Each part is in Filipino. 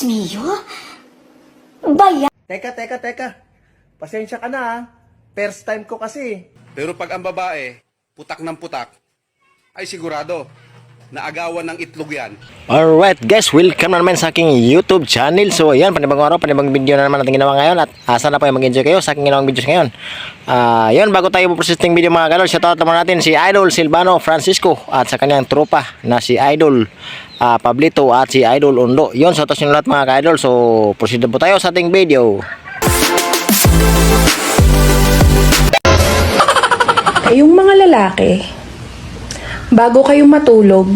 Mio? Bayan? Teka. Pasensya ka na ha. First time ko kasi. Pero pag ang babae, putak ng putak, ay sigurado, naagawan ng itlog yan. Alright guys, welcome na naman sa aking YouTube channel. So ayan, panibagong araw, panibagong video na naman natin ginawa ngayon. At sana po yung mag-enjoy kayo sa aking ginawang videos ngayon. Yun, bago tayo po-processing video mga kalol, shoutout naman natin si Idol Silvano Francisco at sa kanyang tropa na si Idol Pablito at si Idol Undo. Yun, shoutout nyo lahat mga ka-idol. So proceed po tayo sa ating video. Yung mga lalaki, bago kayong matulog,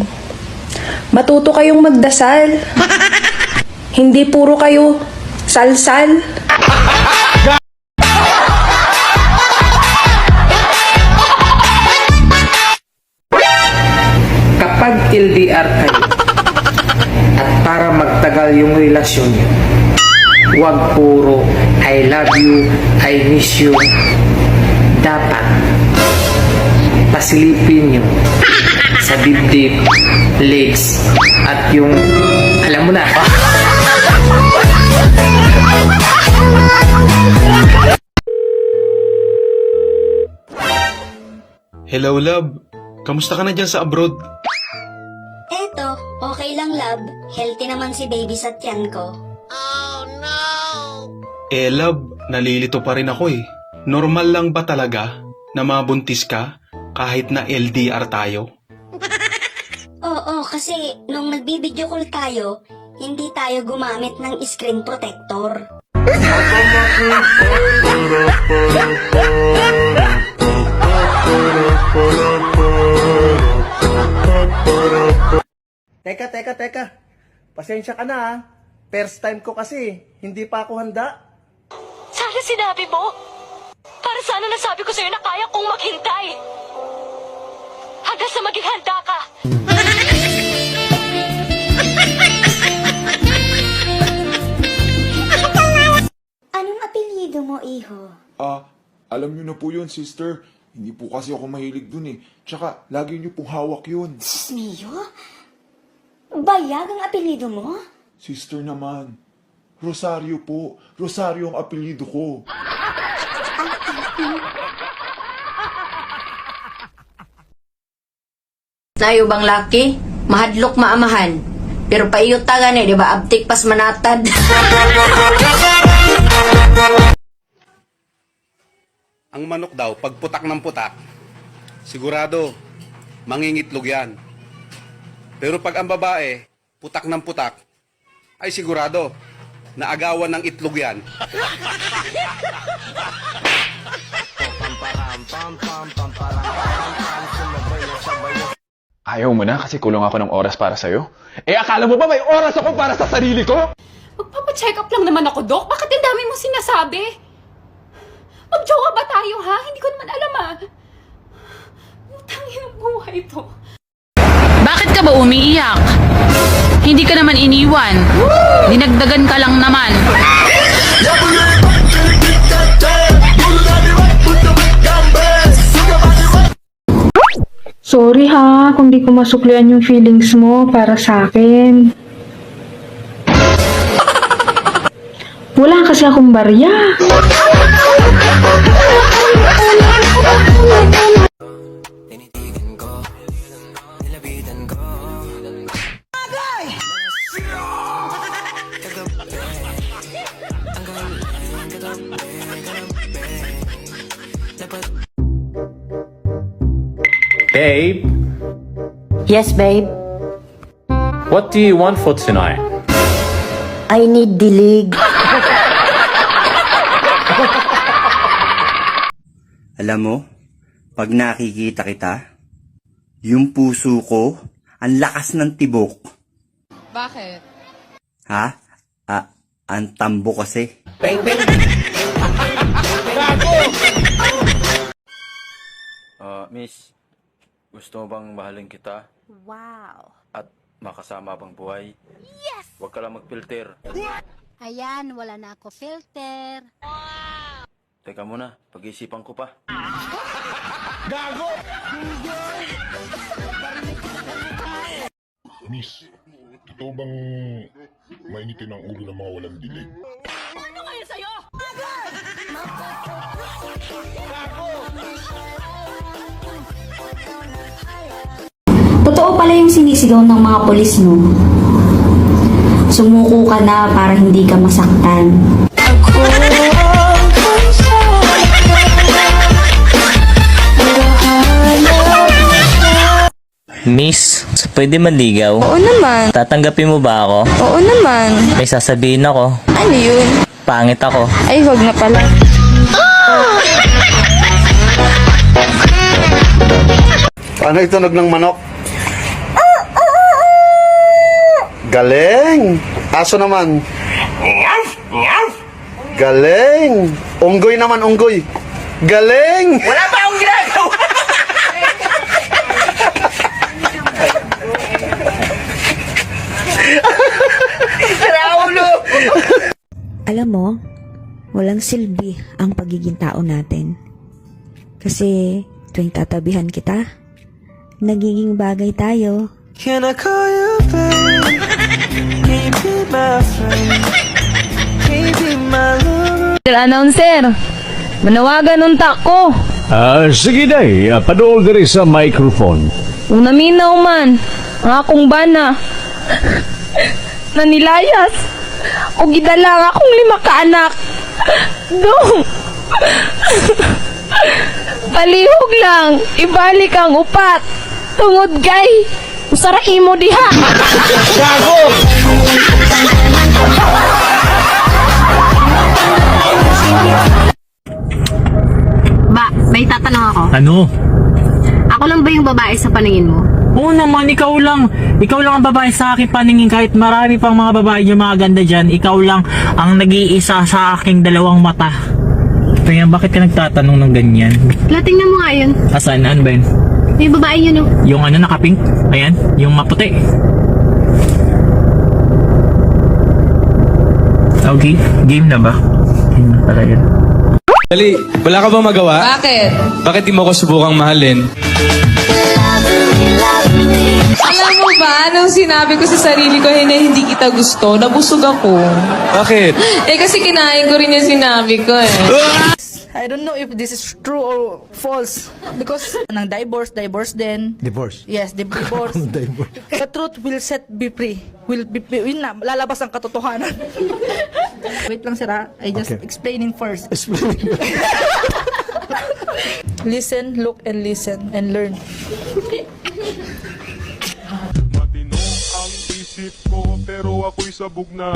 matuto kayong magdasal. Hindi puro kayo salsal. Kapag LDR kayo at para magtagal yung relasyon niyo, huwag puro I love you, I miss you. Dapat pasilipin nyo sa dibdib, legs, at yung alam mo na. Hello, love. Kamusta ka na dyan sa abroad? Eto, okay lang love. Healthy naman si baby sa tiyan ko. Love, nalilito pa rin ako eh. Normal lang ba talaga na mabuntis ka kahit na LDR tayo? Oo, kasi nung nagbibideo call tayo, hindi tayo gumamit ng screen protector. Teka. Pasensya ka na ha. First time ko kasi. Hindi pa ako handa. Sana sinabi mo. Para sana nasabi ko sa'yo na kaya kong maghintay. Hanggang sa maging handa ka. Anong apelyido mo, iho? Alam niyo na po yun, sister. Hindi po kasi ako mahilig dun eh. Tsaka, lagi niyo pong hawak yun. Mio? Bayag ang apelyido mo? Sister naman. Rosario po. Rosario ang apelyido ko. Tayo bang laki? Mahadlok maamahan. Pero paiyot tagan eh, di ba? Abtik pas manatad. Ang manok daw, pag putak ng putak, sigurado, mangingitlog yan. Pero pag ang babae, putak ng putak, ay sigurado, naagawan ng itlog yan. Ayaw mo na kasi kulong ako ng oras para sa'yo? Akala mo ba may oras ako para sa sarili ko? Magpapacheck up lang naman ako, Dok. Bakit ang dami mo sinasabi? Magjowa ba tayo, ha? Hindi ko naman alam, Utangin ang buhay to. Bakit ka ba umiiyak? Hindi ka naman iniwan. Dinagdagan ka lang naman. Sorry ha, kung di ko masuklian yung feelings mo para sa akin. Wala kasi akong barya. Babe, Yes, babe. what do you want for tonight? I need dilig. Alam mo, pag nakikita kita, yung puso ko, ang lakas ng tibok. Bakit? Ha? Ang tambo kasi. Miss, gusto mo bang mahalin kita? Wow. At makasama bang buhay? Yes! Huwag ka lang mag-filter. Ayan, wala na ako filter. Teka muna, pag-isipan ko pa. Miss, totoo bang Mainitin ang ulo ng mga walang dilig. Ano kaya sa'yo? Totoo pala yung sinisigaw ng mga polis, no? Sumuko ka na para hindi ka masaktan. Miss, pwede maligaw? Oo naman. Tatanggapin mo ba ako? Oo naman. May sasabihin ako. Ano yun? Pangit ako. Ay, wag na pala. Paano itunog ng manok? Galing! Aso naman. Galing! Unggoy naman, unggoy. Galing! Wala pa akong ginagawa! Raulo! Alam mo, walang silbi ang pagiging tao natin. Kasi tuwing tatabihan kita, nagiging bagay tayo. Can I call you babe? Can you be my friend? Can you be my lover? Announcer, manawagan ng tako. Sige day, panood rin sa microphone. Kung naminaw man, ang akong bana, nanilayas, o gidalang akong 5 ka anak. Dong, palihog lang, ibalik ang upat. Tungod gay, usara imo diha. Gago! Ba, may tatanong ako. Ano? Ako lang ba yung babae sa paningin mo? Oo naman, ikaw lang. Ikaw lang ang babae sa akin paningin. Kahit marami pang mga babae yung mga ganda dyan, ikaw lang ang nag-iisa sa aking 2 mata. Kaya bakit ka nagtatanong ng ganyan? Tingnan mo nga yun. Asan? Ano ba yun? May babae yun, oh. Yung ano, nakapink? Ayan, yung maputi. Okay, game na ba? Game na pala yun. Dali, wala ka bang magawa? Bakit? Bakit di mo ko subukang mahalin? Alam mo ba, nung sinabi ko sa sarili ko na hindi kita gusto, nabusog ako. Bakit? Kasi kinain ko rin yung sinabi ko eh. I don't know if this is true or false because nang divorce then Divorce. yes, divorce. The truth will set be free. Yun na, lalabas ang katotohanan. Wait lang sir, I just explaining first. Listen, look and listen and learn. Matino ang isip ko pero ako'y sabog na.